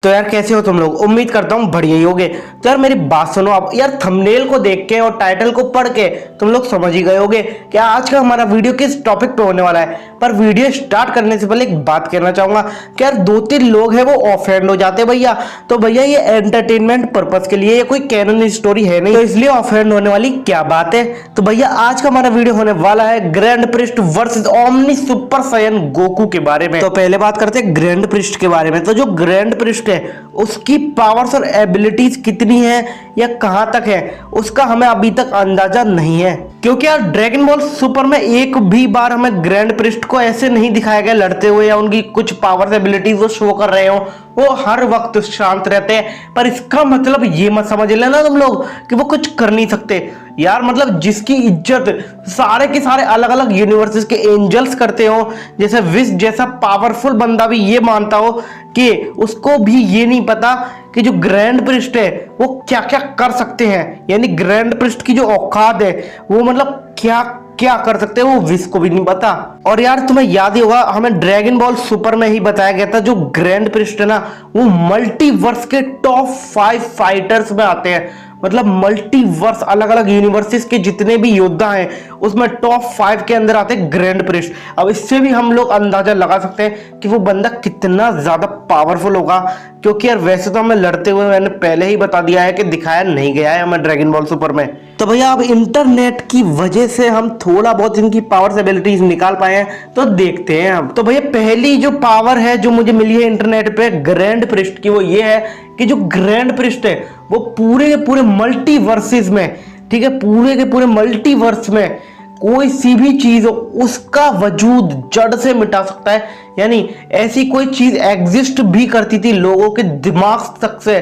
तो यार कैसे हो तुम लोग। उम्मीद करता हूँ बढ़िया ही होगे। तो यार मेरी बात सुनो आप। यार थंबनेल को देख के और टाइटल को पढ़ के तुम लोग समझ ही गए होगे कि आज का हमारा वीडियो किस टॉपिक पे होने वाला है। पर वीडियो स्टार्ट करने से पहले एक बात कहना चाहूंगा कि यार 2-3 लोग हैं वो ऑफेंड हो जाते हैं भैया। तो भैया ये एंटरटेनमेंट पर्पज के लिए, ये कोई कैनन स्टोरी है नहीं, तो इसलिए ऑफेंड होने वाली क्या बात है। तो भैया आज का हमारा वीडियो होने वाला है Grand Priest versus Omni Super Saiyan Goku के बारे में। तो पहले बात करते हैं ग्रैंड प्रिस्ट के बारे में। तो जो ग्रैंड प्रिस्ट है उसकी पावर्स और एबिलिटीज कितनी है या कहां तक है उसका हमें अभी तक अंदाजा नहीं है, क्योंकि यार ड्रैगन बॉल सुपर में एक भी बार हमें ग्रैंड प्रिस्ट को ऐसे नहीं दिखाया गया लड़ते हुए या उनकी कुछ पावर्स एबिलिटीज वो शो कर रहे हो। वो हर वक्त शांत रहते हैं, पर इसका मतलब ये मत समझ लेना तुम लोग कि वो कुछ कर नहीं सकते। यार मतलब जिसकी इज्जत सारे के सारे अलग अलग यूनिवर्सेस के एंजल्स करते हो, जैसे विश जैसा पावरफुल बंदा भी ये मानता हो कि उसको भी ये नहीं पता कि जो ग्रैंड प्रिस्ट है वो क्या क्या कर सकते हैं, यानी ग्रैंड प्रिस्ट की जो औकात है वो मतलब क्या क्या कर सकते हैं वो विश को भी नहीं पता। और यार तुम्हें याद ही होगा हमें ड्रैगन बॉल सुपर में ही बताया गया था जो ग्रैंड प्रिस्ट है ना वो मल्टीवर्स के टॉप 5 फाइटर्स में आते हैं। मतलब मल्टीवर्स अलग अलग यूनिवर्सेस के जितने भी योद्धा हैं उसमें टॉप 5 के अंदर आते हैं ग्रैंड प्रिस्ट। अब इससे भी हम लोग अंदाजा लगा सकते हैं कि वो बंदा कितना ज्यादा पावरफुल होगा, क्योंकि यार वैसे तो हमें लड़ते हुए मैंने पहले ही बता दिया है कि दिखाया नहीं गया है हमें ड्रैगन बॉल सुपर में। तो भैया अब इंटरनेट की वजह से हम थोड़ा बहुत इनकी पावर्स एबिलिटीज निकाल पाए हैं, तो देखते हैं हम। तो भैया पहली जो पावर है जो मुझे मिली है इंटरनेट पे ग्रैंड प्रिस्ट की, वो ये है कि जो ग्रैंड प्रिस्ट है वो पूरे के पूरे मल्टीवर्सेस में, ठीक है, पूरे के पूरे मल्टीवर्स में कोई सी भी चीज हो उसका वजूद जड़ से मिटा सकता है। यानी ऐसी कोई चीज एग्जिस्ट भी करती थी लोगों के दिमाग तक से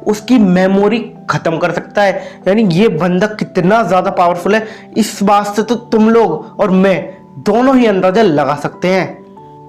उसकी मेमोरी खत्म कर सकता है। यानी ये बंदा कितना ज्यादा पावरफुल है इस बात से तो तुम लोग और मैं दोनों ही अंदाजा लगा सकते हैं।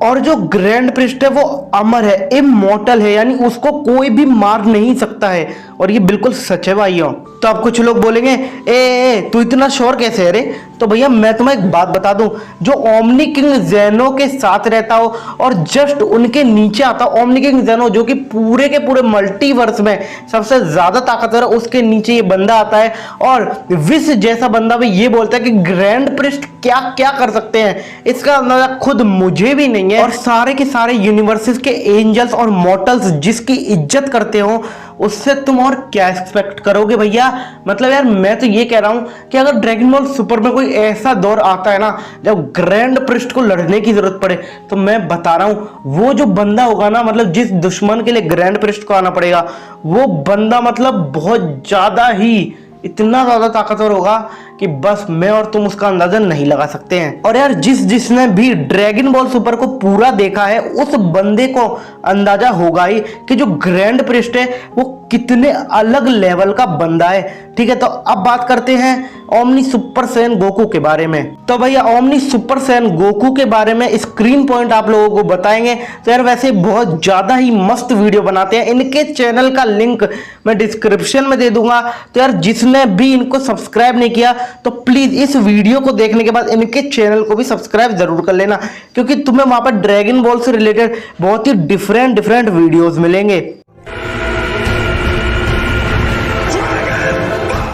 और जो ग्रैंड प्रिस्ट है वो अमर है, इमॉर्टल है, यानी उसको कोई भी मार नहीं सकता है, और ये बिल्कुल सच है भाइयों। तो अब कुछ लोग बोलेंगे ए तू इतना श्योर कैसे है रे। तो भैया मैं तुम्हें एक बात बता दूं, जो ओमनी किंग ज़ेनो के साथ रहता हो और जस्ट उनके नीचे आता हो ओमनी किंग ज़ेनो जो कि पूरे के पूरे मल्टीवर्स में सबसे ज्यादा ताकतवर है, उसके नीचे ये बंदा आता है और विश जैसा बंदा भी ये बोलता है कि ग्रैंड प्रिस्ट क्या क्या कर सकते हैं, इसका अंदाजा खुद मुझे भी नहीं है। और सारे के सारे यूनिवर्सेस के एंजल्स और मॉर्टल्स जिसकी इज्जत करते हो उससे तुम और क्या एक्सपेक्ट करोगे भैया। मतलब यार मैं तो ये कह रहा हूं कि अगर ड्रैगन बॉल सुपर में कोई ऐसा दौर आता है ना जब ग्रैंड प्रिस्ट को लड़ने की जरूरत पड़े, तो मैं बता रहा हूं वो जो बंदा होगा ना, मतलब जिस दुश्मन के लिए ग्रैंड प्रिस्ट को आना पड़ेगा वो बंदा मतलब बहुत ज्यादा ही इतना ज्यादा ताकतवर होगा कि बस मैं और तुम उसका अंदाजा नहीं लगा सकते हैं। और यार जिसने भी ड्रैगन बॉल सुपर को पूरा देखा है उस बंदे को अंदाजा होगा ही कि जो ग्रैंड प्रिस्ट है वो कितने अलग लेवल का बंदा है। ठीक है, तो अब बात करते हैं ओमनी सुपर सैयन गोकू के बारे में। तो भैया ओमनी सुपर सैयन गोकू के बारे में स्क्रीन पॉइंट आप लोगों को बताएंगे। तो यार वैसे बहुत ज्यादा ही मस्त वीडियो बनाते हैं, इनके चैनल का लिंक मैं डिस्क्रिप्शन में दे दूंगा। तो यार जिसने भी इनको सब्सक्राइब नहीं किया तो प्लीज इस वीडियो को देखने के बाद इनके चैनल को भी सब्सक्राइब जरूर कर लेना, क्योंकि तुम्हें वहां पर ड्रैगन बॉल से रिलेटेड बहुत ही डिफरेंट वीडियोस मिलेंगे।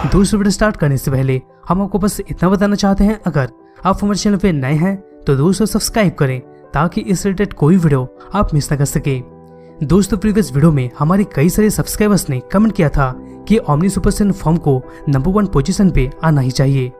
दोस्तों वीडियो स्टार्ट करने से पहले हम आपको बस इतना बताना चाहते हैं, अगर आप हमारे चैनल पे नए हैं तो दोस्तों सब्सक्राइब करें ताकि इस रिलेटेड कोई वीडियो आप मिस ना कर सके। दोस्तों प्रीवियस वीडियो में हमारे कई सारे सब्सक्राइबर्स ने कमेंट किया था कि ओमनी सुपर सैयन फॉर्म को नंबर 1 पोजीशन पे आना ही चाहिए,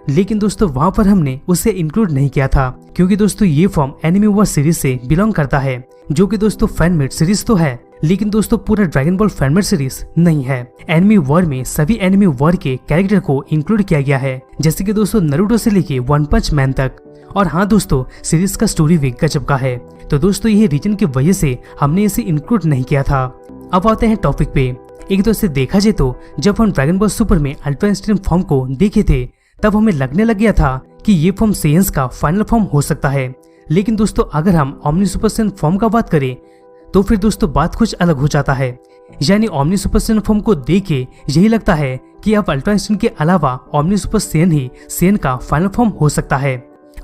लेकिन दोस्तों वहां पर हमने उसे इंक्लूड नहीं किया था, क्योंकि दोस्तों ये फॉर्म एनिमी वॉर सीरीज से बिलोंग करता है, जो कि दोस्तों फैनमेड सीरीज तो है लेकिन दोस्तों पूरा ड्रैगन बॉल फैनमेड सीरीज नहीं है। एनिमी वॉर में सभी एनिमी वॉर के कैरेक्टर को इंक्लूड किया गया है, जैसे कि दोस्तों नारुतो से लेके वन पंच मैन तक। और हाँ दोस्तों सीरीज का स्टोरी भी गजब का है, तो दोस्तों ये रीजन की वजह से हमने इसे इंक्लूड नहीं किया था। अब आते हैं टॉपिक पे। एक तो से देखा जाए तो जब हम ड्रैगन बॉल सुपर में अल्ट्रा एक्सट्रीम फॉर्म को देखे थे तब हमें लगने लग गया था कि ये फॉर्म सेयंस का फाइनल फॉर्म हो सकता है, लेकिन दोस्तों अगर हम ओमनी सुपर सैयन फॉर्म का बात करें तो फिर दोस्तों बात कुछ अलग हो जाता है। यानी ओमनी सुपर सैयन फॉर्म को देख के यही लगता है कि अब अल्ट्रा इंस्टेंट के अलावा ओमनी सुपर सैयन ही सैयन का फाइनल फॉर्म हो सकता है।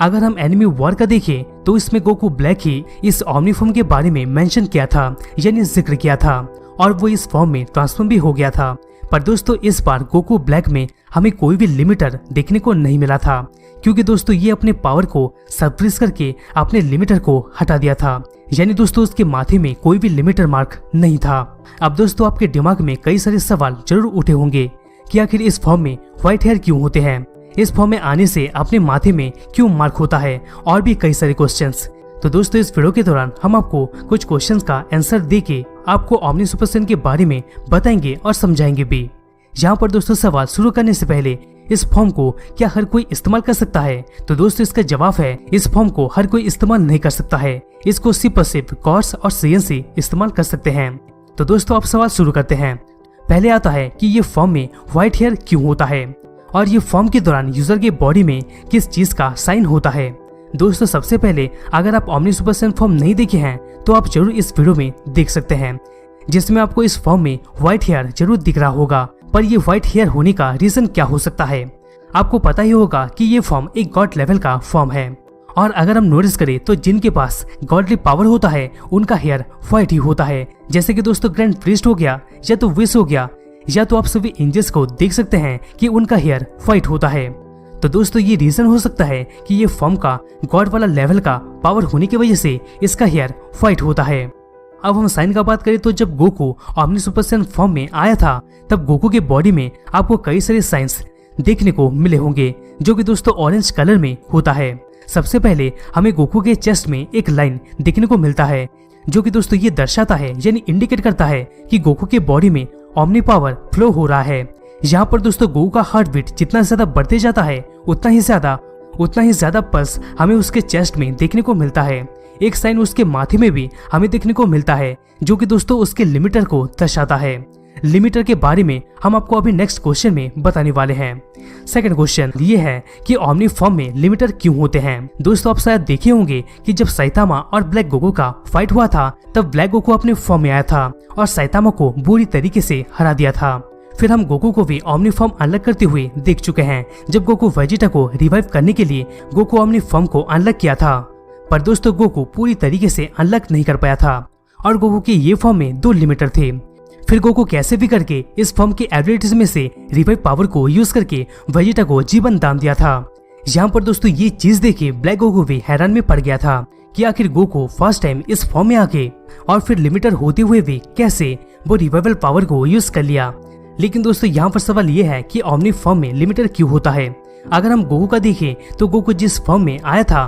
अगर हम एनिमी वॉर का देखें तो इसमें गोकू ब्लैक ही इस ओमनी फॉर्म के बारे में मेंशन किया था, यानी जिक्र किया था, और वो इस फॉर्म में ट्रांसफॉर्म भी हो गया था। पर दोस्तों इस बार गोकू ब्लैक में हमें कोई भी लिमिटर देखने को नहीं मिला था, क्योंकि दोस्तों ये अपने पावर को सप्रेस करके अपने लिमिटर को हटा दिया था। यानी दोस्तों उसके माथे में कोई भी लिमिटर मार्क नहीं था। अब दोस्तों आपके दिमाग में कई सारे सवाल जरूर उठे होंगे कि आखिर इस फॉर्म में व्हाइट हेयर क्यों होते हैं, इस फॉर्म में आने से अपने माथे में क्यों मार्क होता है, और भी कई सारे क्वेश्चंस। तो दोस्तों इस वीडियो के दौरान हम आपको कुछ क्वेश्चंस का आंसर देके आपको ओमनी सुपर सैयन के बारे में बताएंगे और समझाएंगे भी। यहाँ पर दोस्तों सवाल शुरू करने से पहले इस फॉर्म को क्या हर कोई इस्तेमाल कर सकता है, तो दोस्तों इसका जवाब है इस फॉर्म को हर कोई इस्तेमाल नहीं कर सकता है। इसको सिर्फ और सिर्फ गॉड्स और सेयन्स ही इस्तेमाल कर सकते हैं। तो दोस्तों आप सवाल शुरू करते हैं। पहले आता है कि ये फॉर्म में व्हाइट हेयर क्यों होता है, और ये फॉर्म के दौरान यूजर के बॉडी में किस चीज का साइन होता है। दोस्तों सबसे पहले अगर आप ओमनी सुपर सैयन फॉर्म नहीं देखे हैं तो आप जरूर इस वीडियो में देख सकते हैं, जिसमें आपको इस फॉर्म में व्हाइट हेयर जरूर दिख रहा होगा। पर ये व्हाइट हेयर होने का रीजन क्या हो सकता है। आपको पता ही होगा कि ये फॉर्म एक गॉड लेवल का फॉर्म है, और अगर हम नोटिस करें तो जिनके पास गॉडली पावर होता है उनका हेयर व्हाइट ही होता है। जैसे कि दोस्तों ग्रैंड प्रीस्ट हो गया, या तो विश हो गया, या तो आप सभी एंजल्स को देख सकते हैं कि उनका हेयर व्हाइट होता है। तो दोस्तों ये रीजन हो सकता है कि ये फॉर्म का गॉड वाला लेवल का पावर होने की वजह से इसका हेयर व्हाइट होता है। अब हम साइन का बात करें तो जब Goku omni super Saiyan form में आया था तब गोकू के बॉडी में आपको कई सारे साइंस देखने को मिले होंगे, जो कि दोस्तों ऑरेंज कलर में होता है। सबसे पहले हमें गोकू के चेस्ट में एक लाइन देखने को मिलता है, जो कि दोस्तों ये दर्शाता है यानी इंडिकेट करता है कि गोकू के बॉडी में ओमनी पावर फ्लो हो रहा है। यहाँ पर दोस्तों गोकू का हार्ट बीट जितना ज्यादा बढ़ते जाता है उतना ही ज्यादा पल्स हमें उसके चेस्ट में देखने को मिलता है। एक साइन उसके माथे में भी हमें देखने को मिलता है, जो कि दोस्तों उसके लिमिटर को दर्शाता है। लिमिटर के बारे में हम आपको अभी नेक्स्ट क्वेश्चन में बताने वाले हैं। सेकंड क्वेश्चन ये है कि ओमनी फॉर्म में लिमिटर क्यों होते हैं। दोस्तों आप शायद देखे होंगे कि जब साइतामा और ब्लैक गोकू का फाइट हुआ था तब ब्लैक गोकू अपने फॉर्म में आया था और साइतामा को बुरी तरीके से हरा दिया था। फिर हम गोकू को भी ओमनी फॉर्म अनलॉक करते हुए देख चुके हैं, जब गोकू वेजिटा को रिवाइव करने के लिए गोकू ओमनी फॉर्म को अनलॉक किया था। पर दोस्तों गोकू पूरी तरीके से अनलॉक नहीं कर पाया था, और गोकू के ये फॉर्म में 2 लिमिटर थे। फिर गोकू कैसे भी करके इस फॉर्म की एबिलिटीज में से रिवाइव पावर को यूज करके वेजिटा को जीवन दान दिया था। यहाँ पर दोस्तों ये चीज देखे ब्लैक गोकू भी हैरान में पड़ गया था कि आखिर गोकू फर्स्ट टाइम इस फॉर्म में आके और फिर लिमिटर होते हुए भी कैसे वो रिवाइवल पावर को यूज कर लिया। लेकिन दोस्तों यहाँ पर सवाल ये है कि ओमनी फॉर्म में लिमिटर क्यों होता है। अगर हम गोकू का देखें तो गोकू जिस फॉर्म में आया था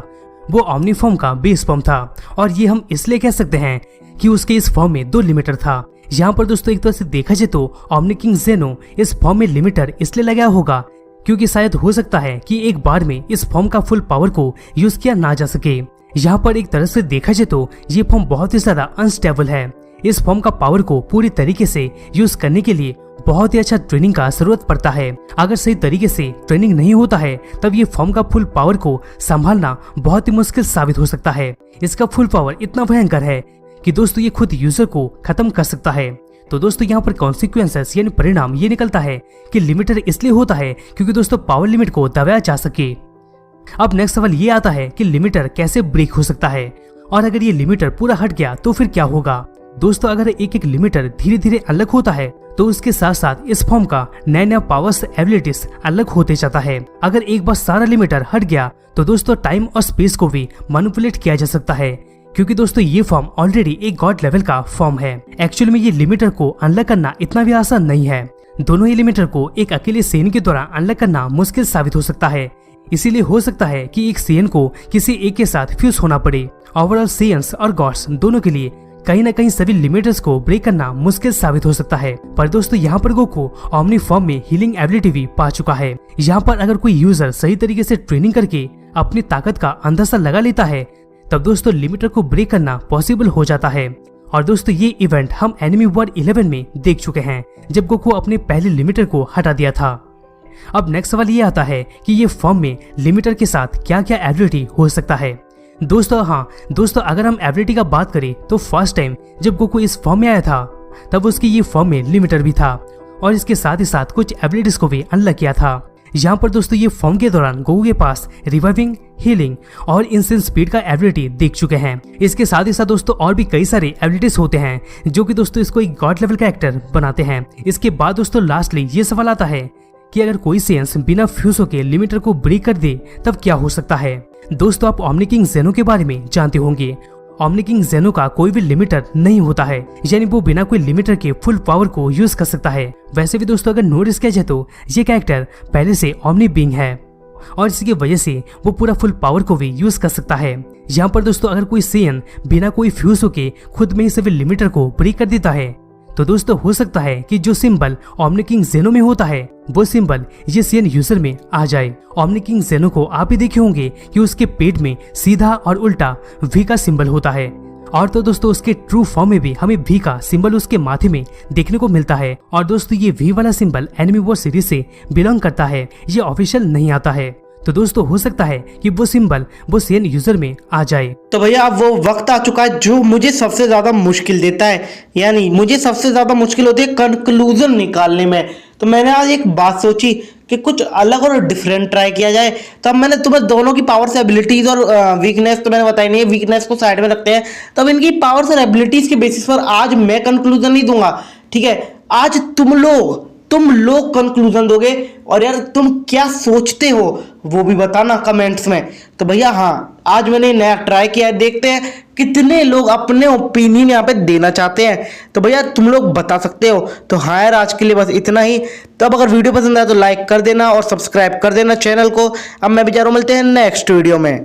वो ओमनी फॉर्म का बेस फॉर्म था, और ये हम इसलिए कह सकते हैं कि उसके इस फॉर्म में 2 लिमिटर था। यहाँ पर दोस्तों एक तरह से देखा जाए तो ओमनी किंग जेनो इस फॉर्म में लिमिटर इसलिए लगाया होगा क्योंकि शायद हो सकता है कि एक बार में इस फॉर्म का फुल पावर को यूज किया ना जा सके। यहाँ पर एक तरह से देखा जाए तो ये फॉर्म बहुत ही ज्यादा अनस्टेबल है। इस फॉर्म का पावर को पूरी तरीके से यूज करने के लिए बहुत ही अच्छा ट्रेनिंग का जरूरत पड़ता है। अगर सही तरीके से ट्रेनिंग नहीं होता है तब ये फॉर्म का फुल पावर को संभालना बहुत ही मुश्किल साबित हो सकता है। इसका फुल पावर इतना भयंकर है कि दोस्तों ये खुद यूजर को खत्म कर सकता है। तो दोस्तों यहाँ पर कॉन्सिक्वेंसेस यानी परिणाम ये निकलता है कि लिमिटर इसलिए होता है क्योंकि दोस्तों पावर लिमिट को दबाया जा सके। अब नेक्स्ट सवाल ये आता है कि लिमिटर कैसे ब्रेक हो सकता है, और अगर ये लिमिटर पूरा हट गया तो फिर क्या होगा। दोस्तों अगर एक लिमिटर धीरे धीरे अलग होता है तो उसके साथ साथ इस फॉर्म का नया पावर्स एबिलिटीज अलग होते जाता है। अगर एक बार सारा लिमिटर हट गया तो दोस्तों टाइम और स्पेस को भी मैनिपुलेट किया जा सकता है, क्योंकि दोस्तों ये फॉर्म ऑलरेडी एक गॉड लेवल का फॉर्म है। एक्चुअली में ये लिमिटर को अनलॉक करना इतना भी आसान नहीं है। दोनों ही लिमिटर को एक अकेले सेन के द्वारा अनलॉक करना मुश्किल साबित हो सकता है। इसीलिए हो सकता है कि एक सेन को किसी एक के साथ फ्यूज होना पड़े। ओवरऑल सेयन्स और गॉड्स दोनों के लिए कहीं ना कहीं सभी लिमिटर्स को ब्रेक करना मुश्किल साबित हो सकता है। पर दोस्तों यहाँ पर गोकू ओमनी फॉर्म में हीलिंग एबिलिटी भी पा चुका है। यहाँ पर अगर कोई यूजर सही तरीके से ट्रेनिंग करके अपनी ताकत का अंदाजा लगा लेता है तब दोस्तों लिमिटर को ब्रेक करना पॉसिबल हो जाता है। और दोस्तों ये इवेंट हम एनिमी वॉर 11 में देख चुके हैं, जब गोकू अपने पहले लिमिटर को हटा दिया था। अब नेक्स्ट सवाल ये आता है कि ये फॉर्म में लिमिटर के साथ क्या क्या एबिलिटी हो सकता है। दोस्तों अगर हम एबिलिटी का बात करें तो फर्स्ट टाइम जब गोकू इस फॉर्म में आया था तब उसकी ये फॉर्म में लिमिटर भी था, और इसके साथ ही साथ कुछ एबिलिटीज को भी अनलॉक किया था। यहाँ पर दोस्तों ये फॉर्म के दौरान गोकू के पास रिवाइविंग, हीलिंग और इंस्टेंट स्पीड का एबिलिटी देख चुके हैं। इसके साथ ही साथ दोस्तों और भी कई सारे एबिलिटीज होते हैं जो कि दोस्तों इसको एक गॉड लेवल का एक्टर बनाते हैं। इसके बाद दोस्तों लास्टली ये सवाल आता है कि अगर कोई सेंस बिना फ्यूज होकर लिमिटर को ब्रेक कर दे तब क्या हो सकता है। दोस्तों आप ओमनी किंग जेनो के बारे में जानते होंगे। ओमनी किंग जेनो का कोई भी लिमिटर नहीं होता है, यानी वो बिना कोई लिमिटर के फुल पावर को यूज कर सकता है। वैसे भी दोस्तों अगर नोटिस किया जाए तो ये कैरेक्टर पहले से ओमनी बीइंग है और इसकी वजह से वो पूरा फुल पावर को भी यूज कर सकता है। यहाँ पर दोस्तों अगर कोई सेन बिना कोई फ्यूज होके खुद में ही सभी लिमिटर को ब्रेक कर देता है तो दोस्तों हो सकता है कि जो सिंबल ओमनी किंग जेनो में होता है वो सिंबल ये सेन यूजर में आ जाए। ओमनी किंग जेनो को आप ही देखे होंगे कि उसके पेट में सीधा और उल्टा वी का सिंबल होता है और तो दोस्तों उसके ट्रू फॉर्म में भी हमें वी का सिंबल उसके माथे में देखने को मिलता है। और दोस्तों ये वी वाला सिंबल एनिमी वॉर सीरीज से बिलोंग करता है, ये ऑफिशियल नहीं आता है। तो दोस्तों हो सकता है कि वो सिंबल वो सेन यूजर में आ जाए। तो भैया अब वो वक्त आ चुका है जो मुझे सबसे ज्यादा मुश्किल देता है, यानी मुझे सबसे ज्यादा मुश्किल होती है कंक्लूजन निकालने में। तो मैंने आज एक बात सोची कि कुछ अलग और डिफरेंट ट्राई किया जाए। तो अब मैंने तुम्हें दोनों की पावर्स, एबिलिटीज और वीकनेस तो मैंने बताई नहीं है, वीकनेस को साइड में रखते हैं। तो अब इनकी पावर्स और एबिलिटीज के बेसिस पर आज मैं कंक्लूजन नहीं दूंगा, ठीक है। आज तुम लोग कंक्लूजन दोगे और यार तुम क्या सोचते हो वो भी बताना कमेंट्स में। तो भैया हाँ, आज मैंने नया ट्राई किया है, देखते हैं कितने लोग अपने ओपिनियन यहाँ पे देना चाहते हैं। तो भैया तुम लोग बता सकते हो। तो हाँ यार, आज के लिए बस इतना ही। तब अगर वीडियो पसंद आए तो लाइक कर देना और सब्सक्राइब कर देना चैनल को। अब मैं भी जा रहा हूँ, मिलते हैं नेक्स्ट वीडियो में।